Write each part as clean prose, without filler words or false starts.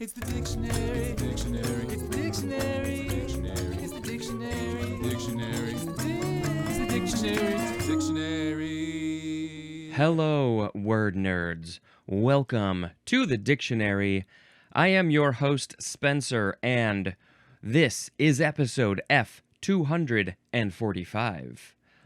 It's the dictionary. It's the dictionary. It's the dictionary. It's the dictionary. Dictionary. It's the dictionary. It's the dictionary. Hello, word nerds. Welcome to the dictionary. I am your host, Spencer, and this is episode F245.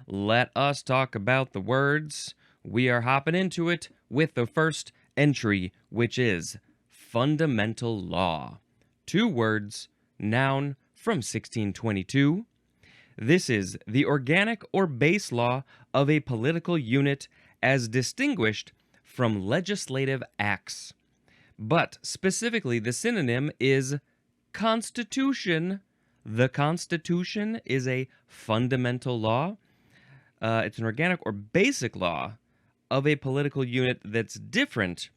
Let us talk about the words. We are hopping into it with the first entry, which is fundamental law. 2 words, noun from 1622. This is the organic or base law of a political unit as distinguished from legislative acts. But specifically, the synonym is constitution. The Constitution is a fundamental law. It's an organic or basic law of a political unit that's different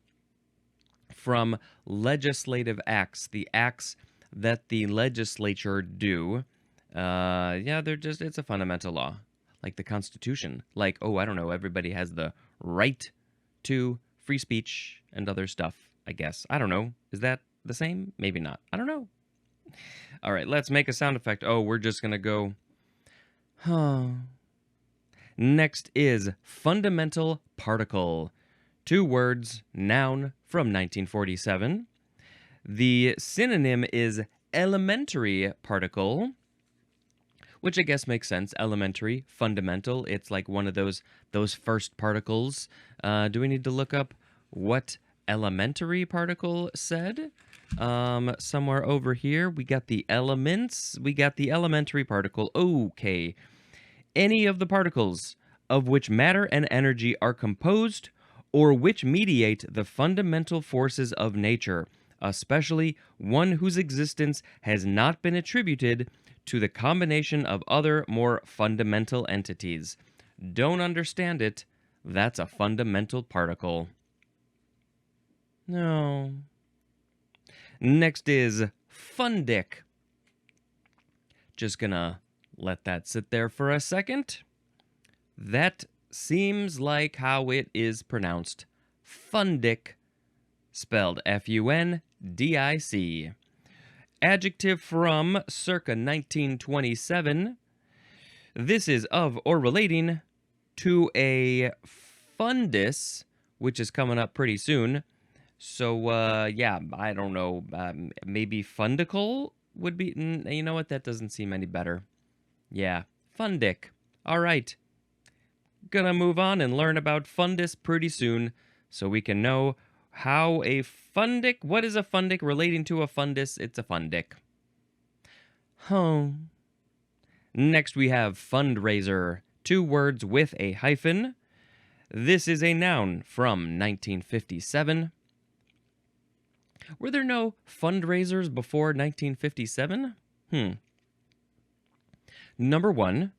from legislative acts, the acts that the legislature do. It's a fundamental law, like the Constitution. Like, I don't know, everybody has the right to free speech and other stuff, I guess. I don't know. Is that the same? Maybe not. I don't know. All right, let's make a sound effect. We're just going to go, Next is fundamental particle. 2 words, noun from 1947. The synonym is elementary particle, which I guess makes sense. Elementary, fundamental. It's like one of those first particles. Do we need to look up what elementary particle said? Somewhere over here, we got the elements. We got the elementary particle. Okay. Any of the particles of which matter and energy are composed or which mediate the fundamental forces of nature, especially one whose existence has not been attributed to the combination of other more fundamental entities. Don't understand it? That's a fundamental particle. No. Next is fundic. Just gonna let that sit there for a second. That seems like how it is pronounced. Fundic, spelled F-U-N-D-I-C. Adjective from circa 1927. This is of or relating to a fundus, which is coming up pretty soon. So, I don't know. Maybe fundicle would be... You know what? That doesn't seem any better. Yeah, fundic. All right. Gonna move on and learn about fundus pretty soon so we can know how a fundic... What is a fundic relating to a fundus? It's a fundic. Next we have fundraiser. 2 words with a hyphen. This is a noun from 1957. Were there no fundraisers before 1957? Number 1,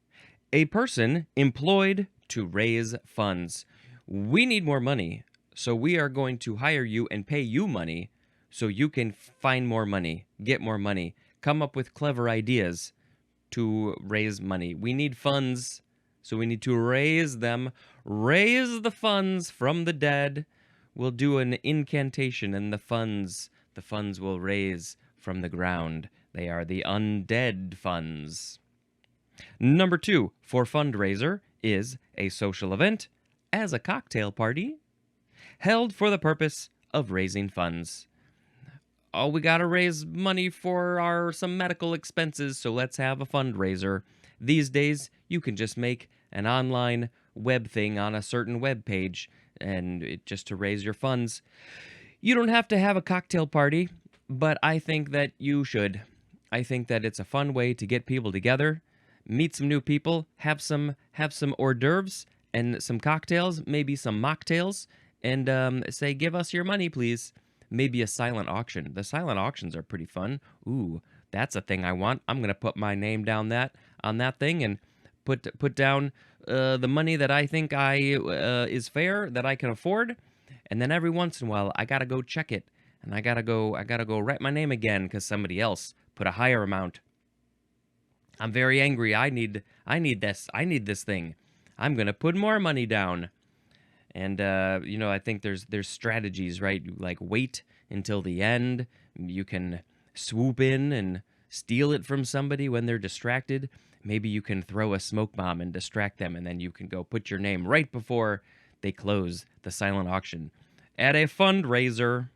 a person employed to raise funds. We need more money, so we are going to hire you and pay you money so you can find more money, get more money, come up with clever ideas to raise money. We need funds, so we need to raise them. Raise the funds from the dead. We'll do an incantation and the funds will raise from the ground. They are the undead funds. Number 2 for fundraiser is a social event, as a cocktail party, held for the purpose of raising funds. We gotta raise money for some medical expenses, so let's have a fundraiser. These days, you can just make an online web thing on a certain web page, and just to raise your funds. You don't have to have a cocktail party, but I think that you should. I think that it's a fun way to get people together, meet some new people, have some hors d'oeuvres and some cocktails, maybe some mocktails, and say, give us your money, please. Maybe a silent auction. The silent auctions are pretty fun. Ooh, that's a thing I want. I'm going to put my name down on that thing and put down the money that I think is fair, that I can afford. And then every once in a while, I got to go check it. And I got to go write my name again because somebody else put a higher amount. I'm very angry. I need this. I need this thing. I'm going to put more money down. And I think there's strategies, right? Like wait until the end, You can swoop in and steal it from somebody when they're distracted. Maybe you can throw a smoke bomb and distract them, and then you can go put your name right before they close the silent auction at a fundraiser.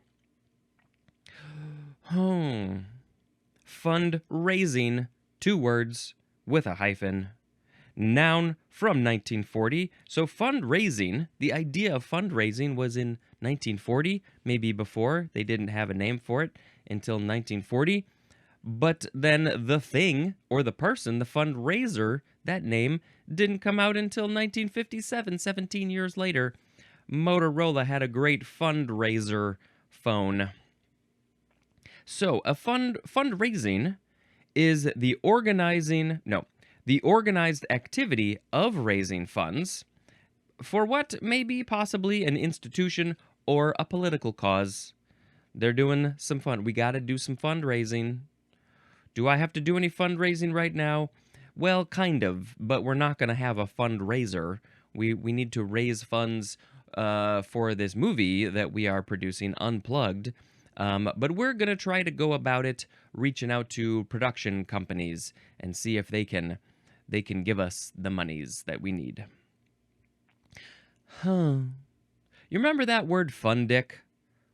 Fundraising, 2 words with a hyphen. Noun from 1940. So fundraising, the idea of fundraising was in 1940, maybe before. They didn't have a name for it until 1940. But then the thing, or the person, the fundraiser, that name didn't come out until 1957, 17 years later. Motorola had a great fundraiser phone. So a fundraising is the organized activity of raising funds for what may be possibly an institution or a political cause. They're doing some fun. We got to do some fundraising. Do I have to do any fundraising right now? Well, kind of, but we're not going to have a fundraiser. We need to raise funds for this movie that we are producing, Unplugged. But we're going to try to go about it reaching out to production companies and see if they can give us the monies that we need. You remember that word fundic?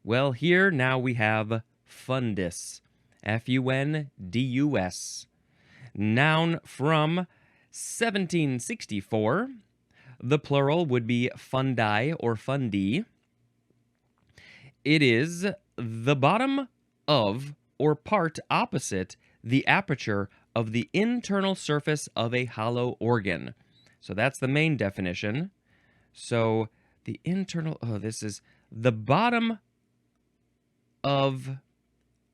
Well, here now we have fundus. Fundus. Noun from 1764. The plural would be fundi or fundi. It is the bottom of or part opposite the aperture of the internal surface of a hollow organ. So that's the main definition. So the internal, this is the bottom of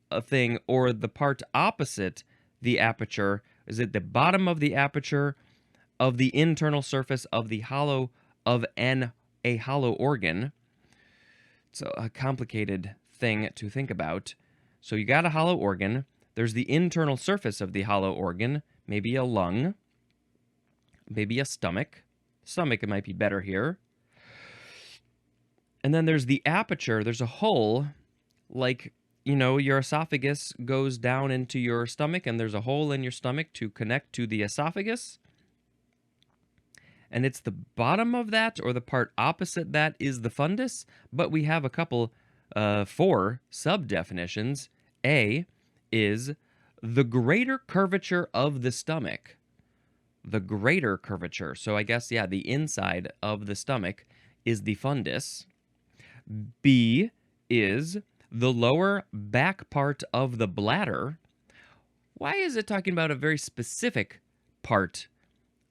a thing, or the part opposite the aperture. Is it the bottom of the aperture of the internal surface of the hollow of a hollow organ? It's a complicated thing to think about. So you got a hollow organ. There's the internal surface of the hollow organ, maybe a lung, maybe a stomach. Stomach, it might be better here. And then there's the aperture. There's a hole, like, your esophagus goes down into your stomach, and there's a hole in your stomach to connect to the esophagus. And it's the bottom of that, or the part opposite that, is the fundus. But we have a couple, 4 sub-definitions. A is the greater curvature of the stomach. The greater curvature. So I guess, the inside of the stomach is the fundus. B is the lower back part of the bladder. Why is it talking about a very specific part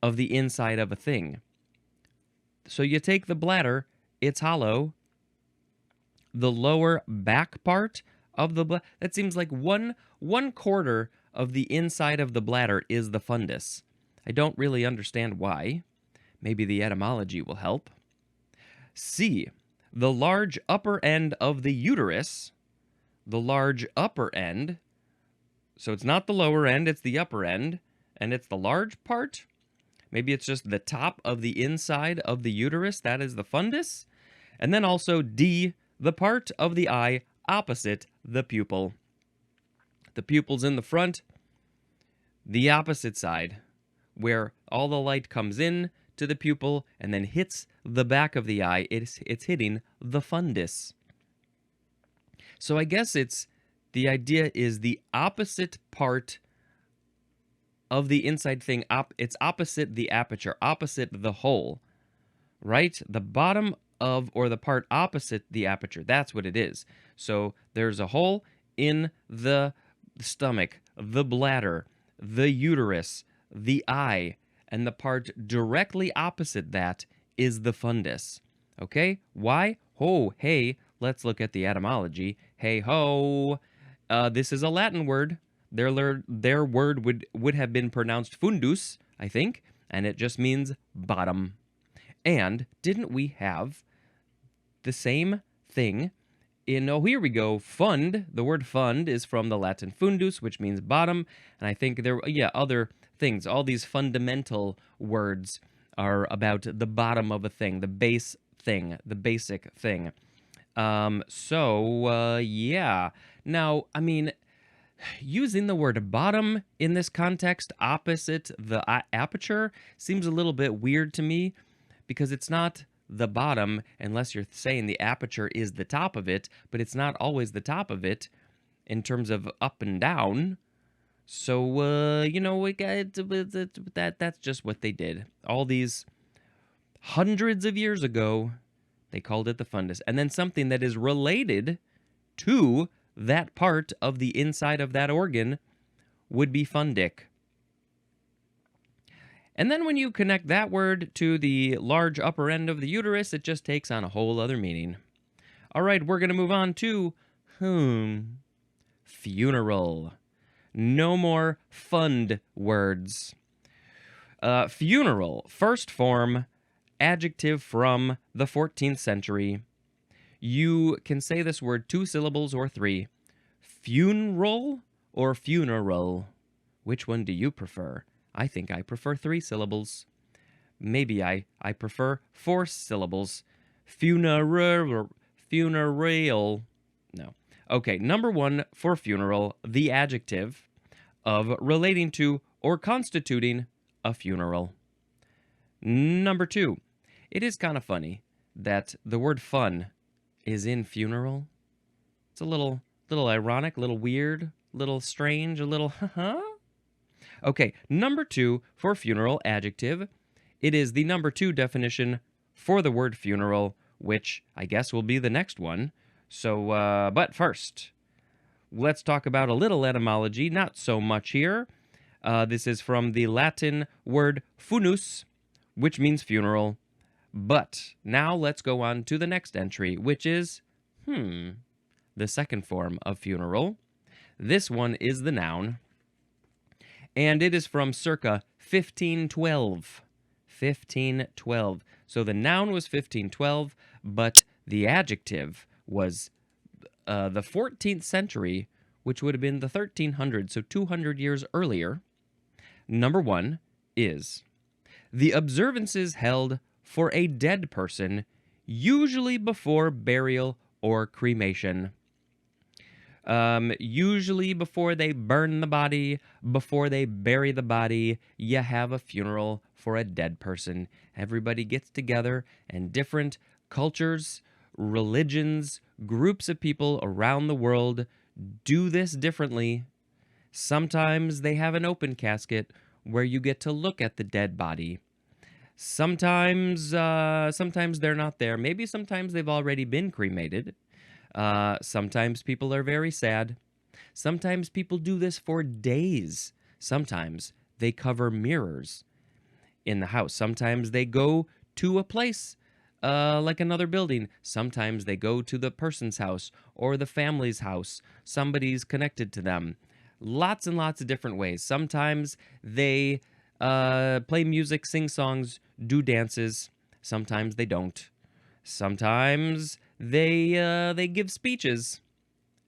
of the inside of a thing? So you take the bladder, it's hollow. The lower back part of the bladder, that seems like one quarter of the inside of the bladder is the fundus. I don't really understand why. Maybe the etymology will help. C, the large upper end of the uterus. The large upper end. So it's not the lower end, it's the upper end. And it's the large part. Maybe it's just the top of the inside of the uterus. That is the fundus. And then also D, the part of the eye opposite the pupil. The pupil's in the front. The opposite side, where all the light comes in to the pupil and then hits the back of the eye. It's hitting the fundus. So I guess the idea is the opposite part of the inside thing. It's opposite the aperture, opposite the hole, right? The bottom of, or the part opposite the aperture. That's what it is. So there's a hole in the stomach, the bladder, the uterus, the eye, and the part directly opposite that is the fundus. Okay? Why? Oh, hey, let's look at the etymology. Hey ho! This is a Latin word. Their word would have been pronounced fundus, I think, and it just means bottom. And didn't we have the same thing in, here we go, fund. The word fund is from the Latin fundus, which means bottom, and I think other things. All these fundamental words are about the bottom of a thing, the base thing, the basic thing. Now, I mean, using the word bottom in this context opposite the aperture seems a little bit weird to me because it's not the bottom unless you're saying the aperture is the top of it, but it's not always the top of it in terms of up and down. So, we got that's just what they did. All these hundreds of years ago, they called it the fundus. And then something that is related to that part of the inside of that organ would be fundic. And then when you connect that word to the large upper end of the uterus, it just takes on a whole other meaning. All right, we're going to move on to funeral. No more fund words. Funeral, first form, adjective from the 14th century. You can say this word 2 syllables or 3. Funeral or funeral? Which one do you prefer? I think I prefer 3 syllables. Maybe I prefer 4 syllables. Funeral. No. Okay, number 1 for funeral, the adjective of relating to or constituting a funeral. Number 2, it is kind of funny that the word fun is in funeral. It's a little ironic, a little weird, a little strange, a little Okay, number 2 for funeral adjective. It is the number 2 definition for the word funeral, which I guess will be the next one. So, but first, let's talk about a little etymology, not so much here. This is from the Latin word funus, which means funeral. But now let's go on to the next entry, which is, the second form of funeral. This one is the noun, and it is from circa 1512. 1512. So the noun was 1512, but the adjective was the 14th century, which would have been the 1300s, so 200 years earlier. Number 1 is the observances held for a dead person, usually before burial or cremation. Usually before they burn the body, before they bury the body, you have a funeral for a dead person. Everybody gets together, and different cultures, religions, groups of people around the world do this differently. Sometimes they have an open casket where you get to look at the dead body. Sometimes they're not there. Maybe sometimes they've already been cremated. Sometimes people are very sad. Sometimes people do this for days. Sometimes they cover mirrors in the house. Sometimes they go to a place like another building. Sometimes they go to the person's house or the family's house. Somebody's connected to them. Lots and lots of different ways. Sometimes they play music, sing songs, do dances. Sometimes they don't. Sometimes they give speeches.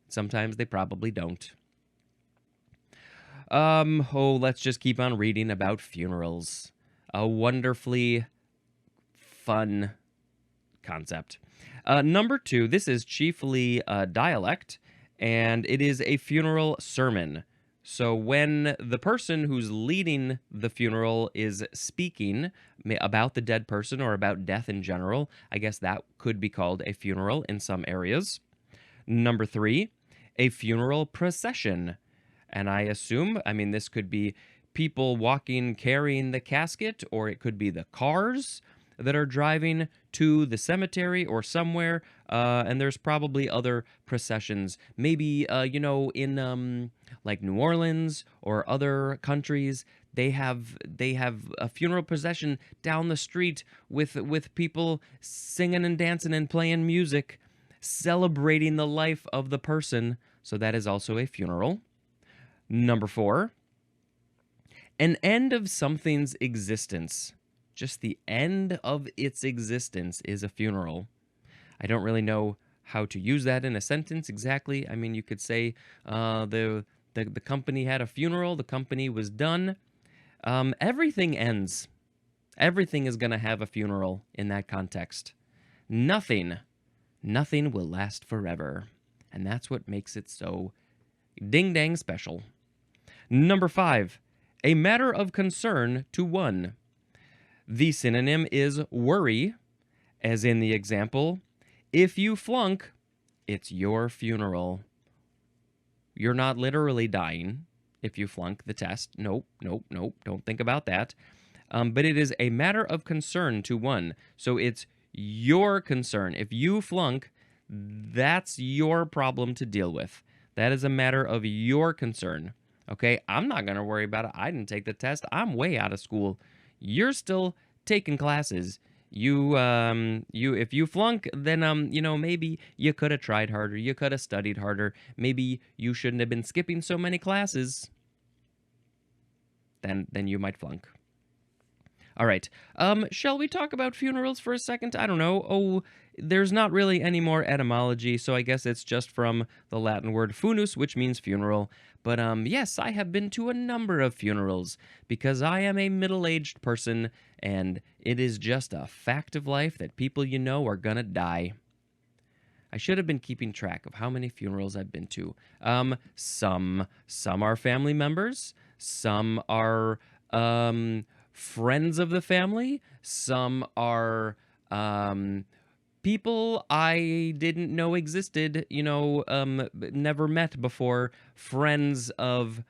Sometimes they probably don't. Let's just keep on reading about funerals. A wonderfully fun concept. Number 2, this is chiefly a dialect, and it is a funeral sermon. So when the person who's leading the funeral is speaking about the dead person or about death in general, I guess that could be called a funeral in some areas. Number 3, a funeral procession. And I assume, this could be people walking, carrying the casket, or it could be the cars that are driving to the cemetery or somewhere, and there's probably other processions. Maybe, in like New Orleans or other countries, they have a funeral procession down the street with people singing and dancing and playing music, celebrating the life of the person. So that is also a funeral. Number 4, an end of something's existence. Just the end of its existence is a funeral. I don't really know how to use that in a sentence exactly. You could say the company had a funeral, the company was done. Everything ends. Everything is going to have a funeral in that context. Nothing will last forever. And that's what makes it so ding-dang special. Number 5, a matter of concern to one. The synonym is worry, as in the example, if you flunk, it's your funeral. You're not literally dying if you flunk the test. Nope, nope, nope. Don't think about that. But it is a matter of concern to one. So it's your concern. If you flunk, that's your problem to deal with. That is a matter of your concern. Okay, I'm not going to worry about it. I didn't take the test. I'm way out of school. You're still taking classes. If you flunk, then maybe you could have tried harder. You could have studied harder. Maybe you shouldn't have been skipping so many classes. Then you might flunk. All right. Shall we talk about funerals for a second? I don't know. Oh, there's not really any more etymology, so I guess it's just from the Latin word funus, which means funeral. But yes, I have been to a number of funerals because I am a middle-aged person, and it is just a fact of life that people you know are gonna die. I should have been keeping track of how many funerals I've been to. Some are family members, some are friends of the family, some are people I didn't know existed, never met before, friends of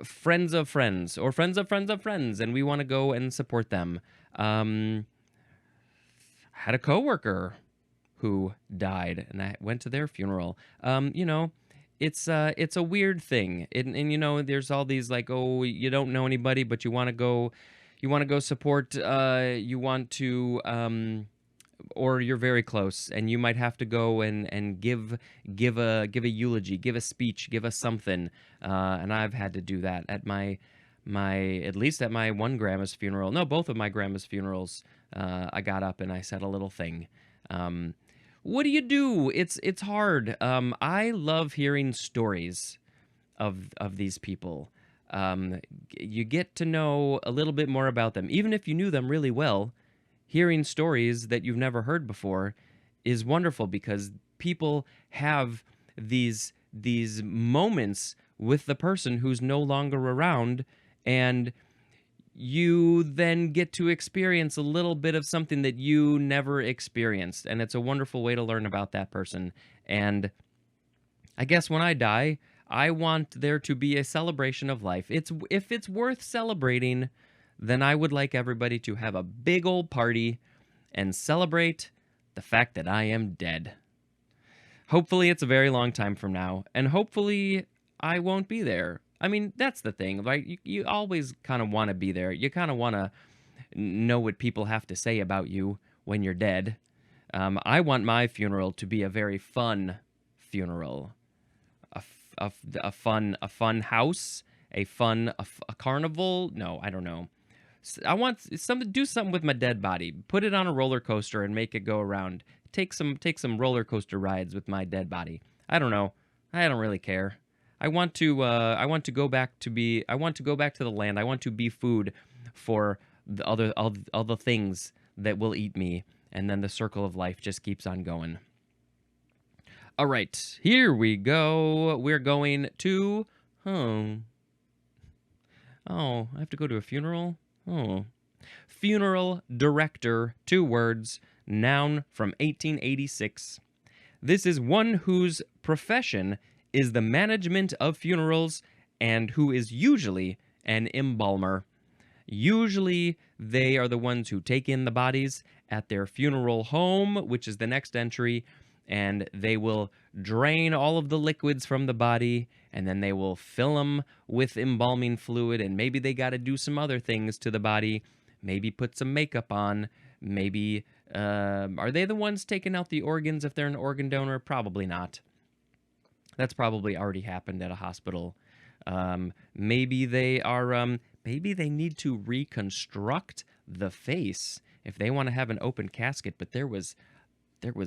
friends, or friends of friends of friends, and we want to go and support them. Had a coworker who died, and I went to their funeral. It's a weird thing, and there's all these like, oh, you don't know anybody, but you want to go support. You want to, or you're very close, and you might have to go and give a eulogy, give a speech, give us something. And I've had to do that at at least at my one grandma's funeral. No, both of my grandma's funerals. I got up and I said a little thing. What do you do? It's hard. I love hearing stories of these people. You get to know a little bit more about them, even if you knew them really well. Hearing stories that you've never heard before is wonderful because people have these moments with the person who's no longer around, and you then get to experience a little bit of something that you never experienced, and it's a wonderful way to learn about that person. And I guess when I die, I want there to be a celebration of life. If it's worth celebrating, then I would like everybody to have a big old party and celebrate the fact that I am dead. Hopefully it's a very long time from now, and hopefully I won't be there. I mean, that's the thing, right? You always kind of want to be there. You kind of want to know what people have to say about you when you're dead. I want my funeral to be a very fun funeral. A fun house, a carnival. No, I don't know. I want do something with my dead body. Put it on a roller coaster and make it go around. Take some roller coaster rides with my dead body. I don't know. I don't really care. I want to go back to the land. I want to be food for the all the things that will eat me, and then the circle of life just keeps on going. All right, here we go. We're going to Oh, I have to go to a funeral? Oh. Funeral director, 2 words, noun from 1886. This is one whose profession is the management of funerals and who is usually an embalmer. Usually, they are the ones who take in the bodies at their funeral home, which is the next entry, and they will drain all of the liquids from the body, and then they will fill them with embalming fluid, and maybe they got to do some other things to the body, maybe put some makeup on, maybe, are they the ones taking out the organs if they're an organ donor? Probably not. That's probably already happened at a hospital. Maybe they are, maybe they need to reconstruct the face if they want to have an open casket, but there was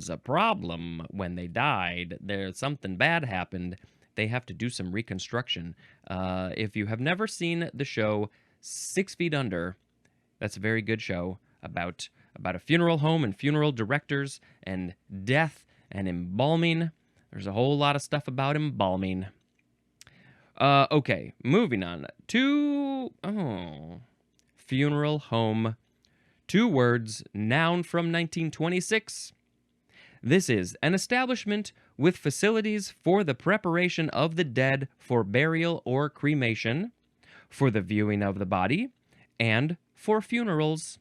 a problem when they died. Something bad happened. They have to do some reconstruction. If you have never seen the show 6 Feet Under, that's a very good show about a funeral home and funeral directors and death and embalming. There's a whole lot of stuff about embalming. Okay, moving on to funeral home. 2 words, noun from 1926. This is an establishment with facilities for the preparation of the dead for burial or cremation, for the viewing of the body, and for funerals.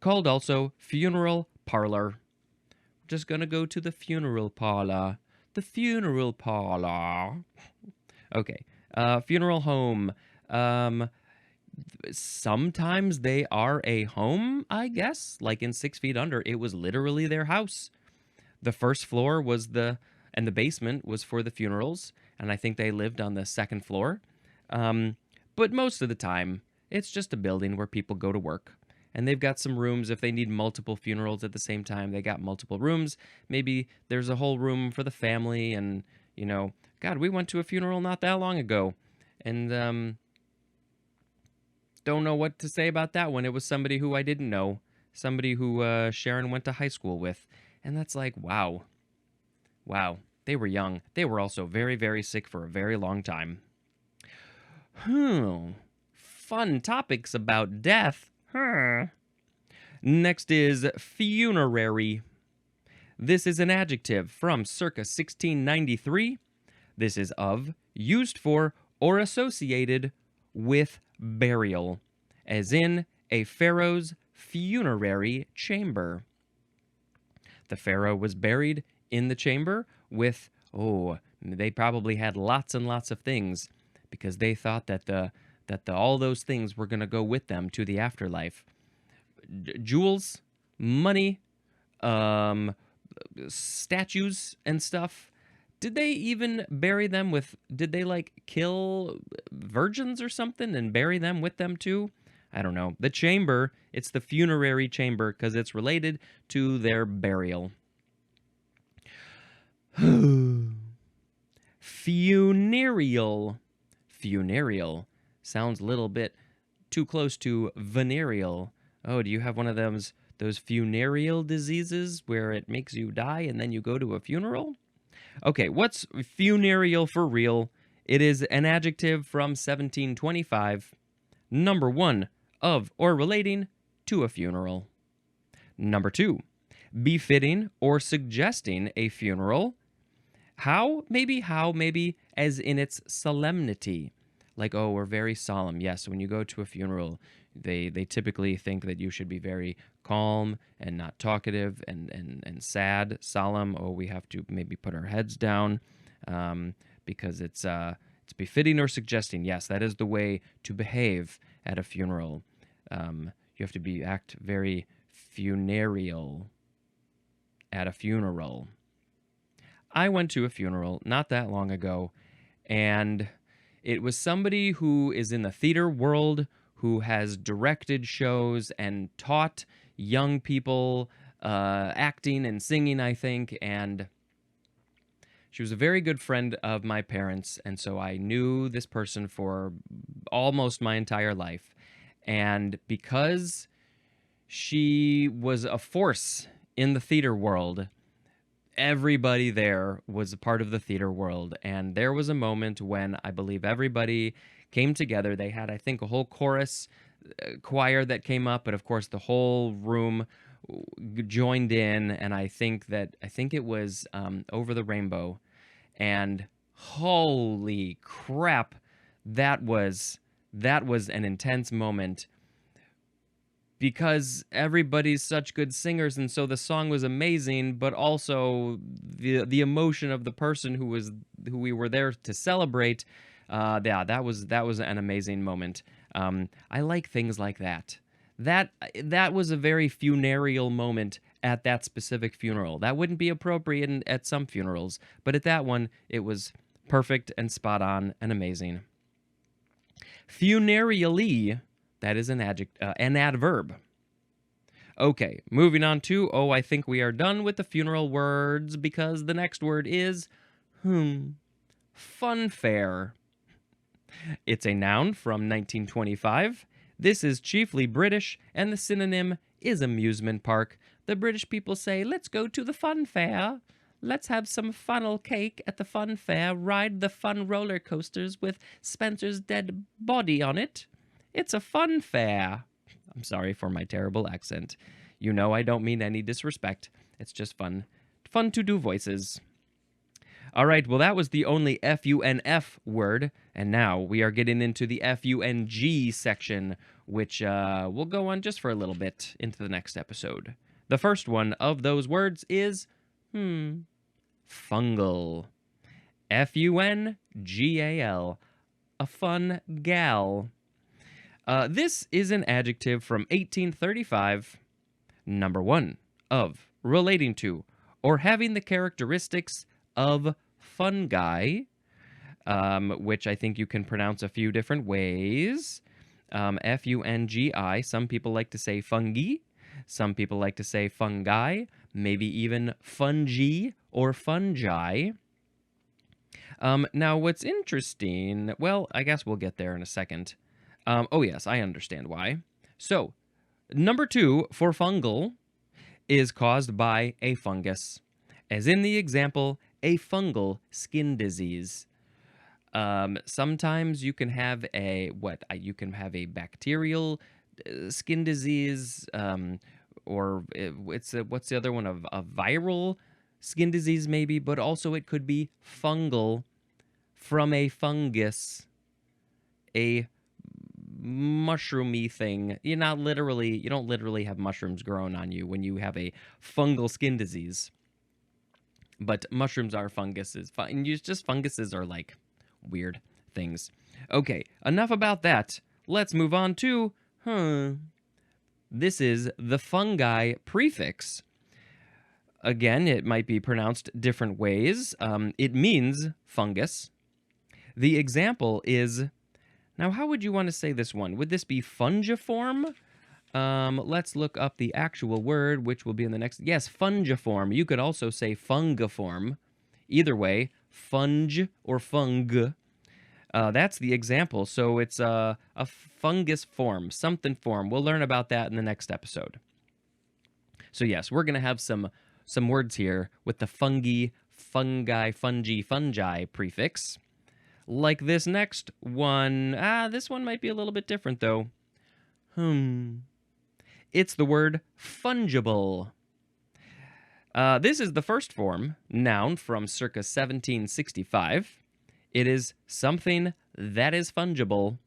Called also funeral parlor. Just gonna go to the funeral parlor. The funeral parlor. Okay. Funeral home. Sometimes they are a home, I guess. Like in 6 Feet Under, it was literally their house. The first floor was and the basement was for the funerals, and I think they lived on the second floor. But most of the time, it's just a building where people go to work. And they've got some rooms if they need multiple funerals at the same time. They got multiple rooms. Maybe there's a whole room for the family. And, God, we went to a funeral not that long ago. And don't know what to say about that one. It was somebody who I didn't know. Somebody who Sharon went to high school with. And that's like, wow. Wow. They were young. They were also very, very sick for a very long time. Fun topics about death. Next is funerary. This is an adjective from circa 1693. This is of, used for, or associated with burial, as in a pharaoh's funerary chamber. The pharaoh was buried in the chamber with, they probably had lots and lots of things because they thought that all those things were going to go with them to the afterlife. Jewels, money, statues and stuff. Did they even bury them with, did they kill virgins or something and bury them with them too? I don't know. The chamber, it's the funerary chamber because it's related to their burial. Funereal. Funereal. Sounds a little bit too close to venereal. Oh, do you have one of those funereal diseases where it makes you die and then you go to a funeral? Okay, what's funereal for real? It is an adjective from 1725. Number 1, of or relating to a funeral. Number 2, befitting or suggesting a funeral. How, maybe, as in its solemnity. Like, we're very solemn. Yes, when you go to a funeral, they typically think that you should be very calm and not talkative and sad, solemn. We have to maybe put our heads down because it's befitting or suggesting. Yes, that is the way to behave at a funeral. You have to act very funereal at a funeral. I went to a funeral not that long ago, and it was somebody who is in the theater world, who has directed shows and taught young people acting and singing, I think, and she was a very good friend of my parents, and so I knew this person for almost my entire life. And because she was a force in the theater world, everybody there was a part of the theater world, and there was a moment when I believe everybody came together. They had, I think, a whole chorus choir that came up, but of course the whole room joined in, and I think it was Over the Rainbow, and holy crap, that was an intense moment. Because everybody's such good singers, and so the song was amazing, but also the emotion of the person who we were there to celebrate. That was an amazing moment. I like things like that. That was a very funereal moment at that specific funeral. That wouldn't be appropriate at some funerals, but at that one, it was perfect and spot on and amazing. Funereally. That is an adverb. Okay, moving on to, I think we are done with the funeral words because the next word is, funfair. It's a noun from 1925. This is chiefly British, and the synonym is amusement park. The British people say, let's go to the fun fair. Let's have some funnel cake at the fun fair, ride the fun roller coasters with Spencer's dead body on it. It's a fun fair. I'm sorry for my terrible accent. You know I don't mean any disrespect. It's just fun. Fun to do voices. All right, well, that was the only F-U-N-F word, and now we are getting into the F-U-N-G section, which will go on just for a little bit into the next episode. The first one of those words is, fungal. F-U-N-G-A-L. A fun gal. This is an adjective from 1835. Number 1, of, relating to, or having the characteristics of fungi, which I think you can pronounce a few different ways. F-U-N-G-I. Some people like to say fungi. Some people like to say fungi. Maybe even fungi or fungi. Now, what's interesting... Well, I guess we'll get there in a second. Oh, yes, I understand why. So, number 2 for fungal is caused by a fungus. As in the example, a fungal skin disease. Sometimes you can have a bacterial skin disease, or what's the other one? A viral skin disease maybe, but also it could be fungal from a fungus, a mushroomy thing. You don't literally have mushrooms growing on you when you have a fungal skin disease. But mushrooms are funguses. Funguses are like weird things. Okay, enough about that. Let's move on to, this is the fungi prefix. Again, it might be pronounced different ways. It means fungus. The example is, now how would you want to say this one? Would this be fungiform? Let's look up the actual word, which will be in the next... Yes, fungiform. You could also say fungiform. Either way, funge or fung. That's the example. So it's a fungus form, something form. We'll learn about that in the next episode. So yes, we're going to have some words here with the fungi, fungi prefix. Like this next one. This one might be a little bit different, though. It's the word fungible. This is the first form, noun from circa 1765. It is something that is fungible.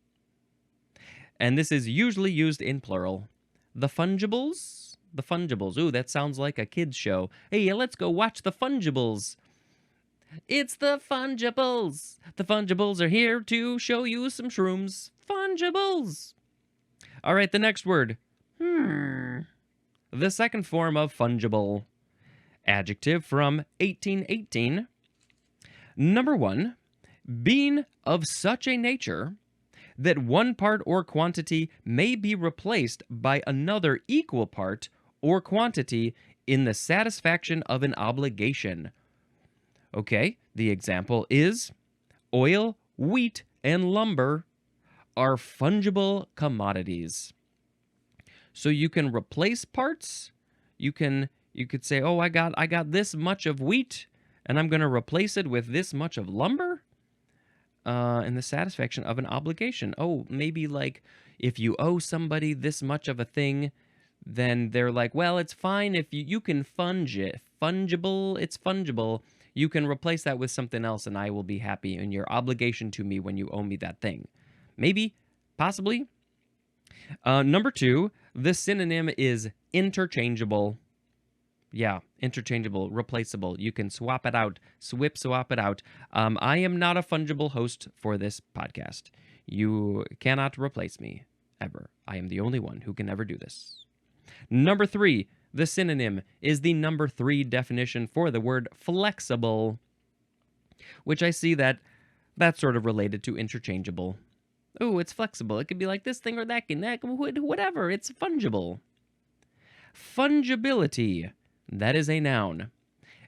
And this is usually used in plural. The fungibles? The fungibles. Ooh, that sounds like a kid's show. Hey, let's go watch the fungibles. It's the fungibles. The fungibles are here to show you some shrooms. Fungibles. All right, the next word. The second form of fungible. Adjective from 1818. Number 1, being of such a nature that one part or quantity may be replaced by another equal part or quantity in the satisfaction of an obligation. Okay, the example is, oil, wheat, and lumber are fungible commodities. So you can replace parts. You could say, oh, I got this much of wheat, and I'm going to replace it with this much of lumber in the satisfaction of an obligation. Oh, maybe like if you owe somebody this much of a thing, then they're like, well, it's fine if you can funge it. Fungible, it's fungible. You can replace that with something else, and I will be happy in your obligation to me when you owe me that thing. Maybe, possibly. Number 2, the synonym is interchangeable. Yeah, interchangeable, replaceable. You can swap it out, swap it out. I am not a fungible host for this podcast. You cannot replace me, ever. I am the only one who can ever do this. Number 3, the synonym is the number 3 definition for the word flexible, which I see that's sort of related to interchangeable. Oh, it's flexible. It could be like this thing or that, whatever. It's fungible. Fungibility. That is a noun.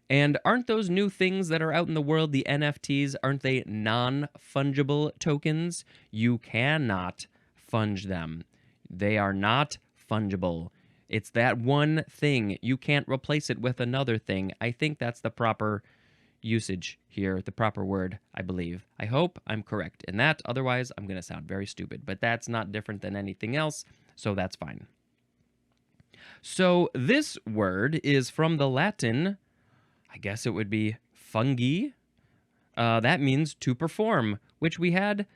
And aren't those new things that are out in the world, the NFTs, aren't they non-fungible tokens? You cannot funge them. They are not fungible. It's that one thing. You can't replace it with another thing. I think that's the proper usage here, the proper word, I believe. I hope I'm correct in that. Otherwise, I'm going to sound very stupid. But that's not different than anything else, so that's fine. So this word is from the Latin, I guess it would be fungi. That means to perform, which we had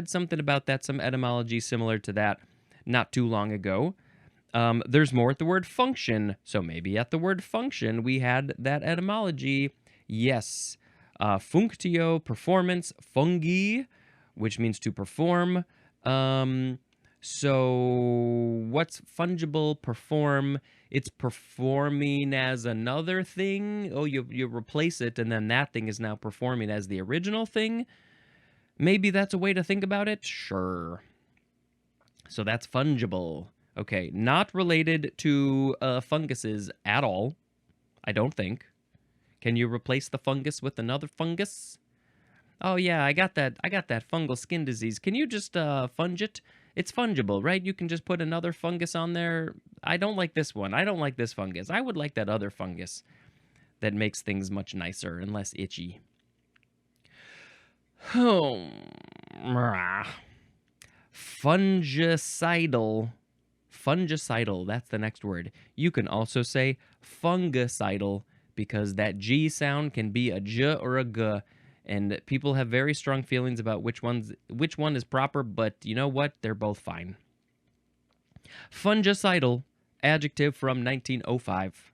something about that, some etymology similar to that not too long ago. There's more at the word function, so maybe at the word function we had that etymology. Yes, functio, performance, fungi, which means to perform. So what's fungible? Perform. It's performing as another thing. Oh, you replace it, and then that thing is now performing as the original thing. Maybe that's a way to think about it. Sure. So that's fungible. Okay, not related to funguses at all, I don't think. Can you replace the fungus with another fungus? Oh yeah, I got that fungal skin disease. Can you just funge it? It's fungible, right? You can just put another fungus on there. I don't like this one. I don't like this fungus. I would like that other fungus that makes things much nicer and less itchy. Fungicidal. Fungicidal, that's the next word. You can also say fungicidal because that G sound can be a J or a G. And people have very strong feelings about which one is proper, but you know what? They're both fine. Fungicidal, adjective from 1905.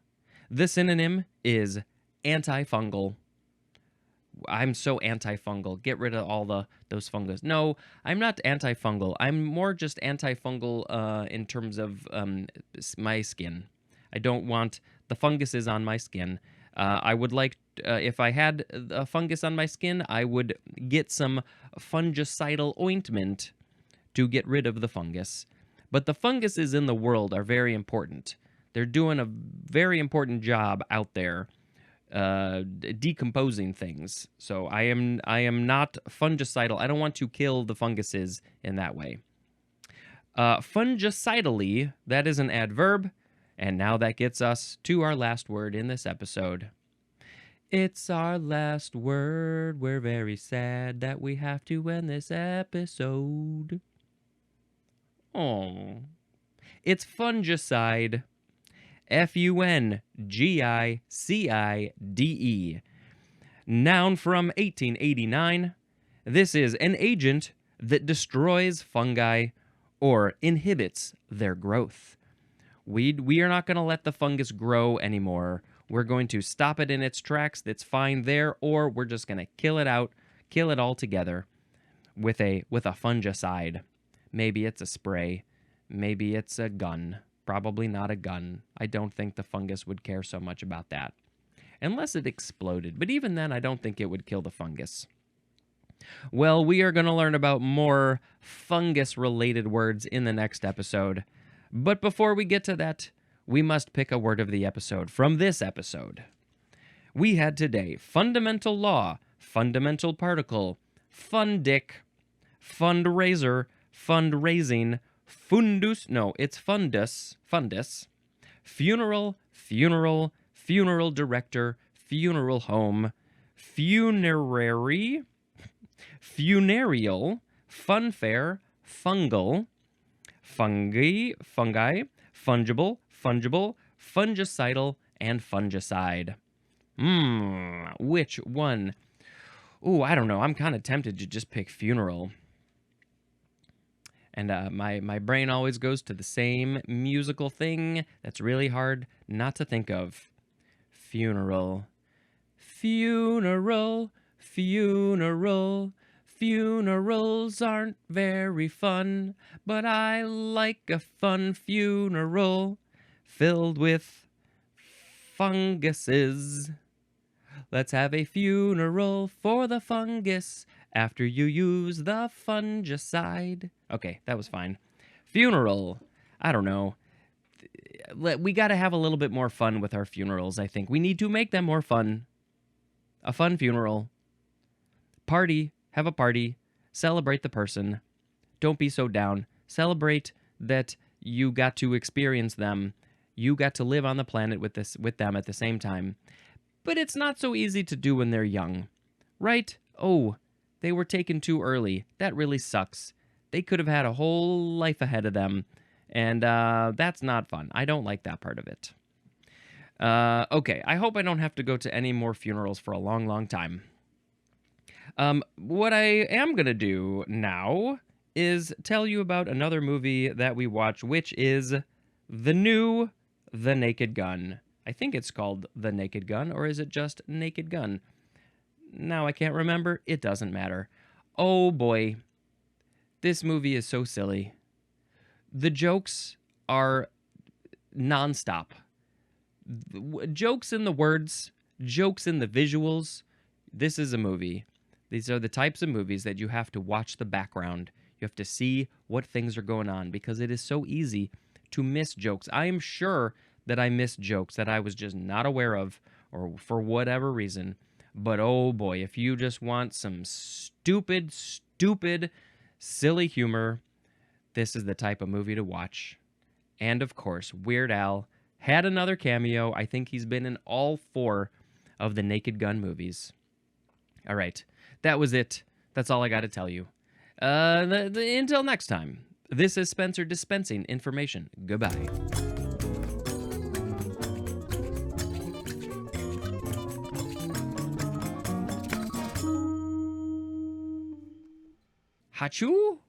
The synonym is antifungal. I'm so antifungal. Get rid of all those fungus. No, I'm not antifungal. I'm more just antifungal in terms of my skin. I don't want the funguses on my skin. I would like, if I had a fungus on my skin, I would get some fungicidal ointment to get rid of the fungus. But the funguses in the world are very important. They're doing a very important job out there decomposing things. So I am not fungicidal. I don't want to kill the funguses in that way. Fungicidally, that is an adverb. And now that gets us to our last word in this episode. It's our last word. We're very sad that we have to end this episode. Oh. It's fungicide. Fungicide. Noun from 1889. This is an agent that destroys fungi or inhibits their growth. We are not going to let the fungus grow anymore. We're going to stop it in its tracks. That's fine there, or we're just going to kill it all together with a fungicide. Maybe it's a spray. Maybe it's a gun. Probably not a gun. I don't think the fungus would care so much about that. Unless it exploded. But even then, I don't think it would kill the fungus. Well, we are going to learn about more fungus-related words in the next episode. But before we get to that, we must pick a word of the episode from this episode. We had today fundamental law, fundamental particle, fundic, fundraiser, fundraising, fundus, funeral, funeral director, funeral home, funerary, funereal, funfair, fungal, fungi, fungible, fungicidal, and fungicide. Which one? Ooh, I don't know. I'm kind of tempted to just pick funeral. And my brain always goes to the same musical thing that's really hard not to think of. Funeral. Funeral. Funerals aren't very fun, but I like a fun funeral filled with funguses. Let's have a funeral for the fungus after you use the fungicide. Okay, that was fine. Funeral. I don't know. We got to have a little bit more fun with our funerals, I think. We need to make them more fun. A fun funeral. Party. Have a party. Celebrate the person. Don't be so down. Celebrate that you got to experience them You got to live on the planet with them at the same time. But it's not so easy to do when they're young. Right? Oh, they were taken too early. That really sucks. They could have had a whole life ahead of them. And that's not fun. I don't like that part of it. Okay, I hope I don't have to go to any more funerals for a long, long time. What I am going to do now is tell you about another movie that we watch, which is the new The Naked Gun. I think it's called The Naked Gun, or is it just Naked Gun? Now I can't remember. It doesn't matter. Oh boy, this movie is so silly. The jokes are nonstop. Jokes in the words, jokes in the visuals. This is a movie. These are the types of movies that you have to watch the background. You have to see what things are going on because it is so easy to miss jokes. I am sure that I missed jokes that I was just not aware of or for whatever reason. But oh boy, if you just want some stupid, silly humor, this is the type of movie to watch. And of course, Weird Al had another cameo. I think he's been in all 4 of the Naked Gun movies. All right, that was it. That's all I got to tell you. Until next time, this is Spencer dispensing information. Goodbye. Hachoo?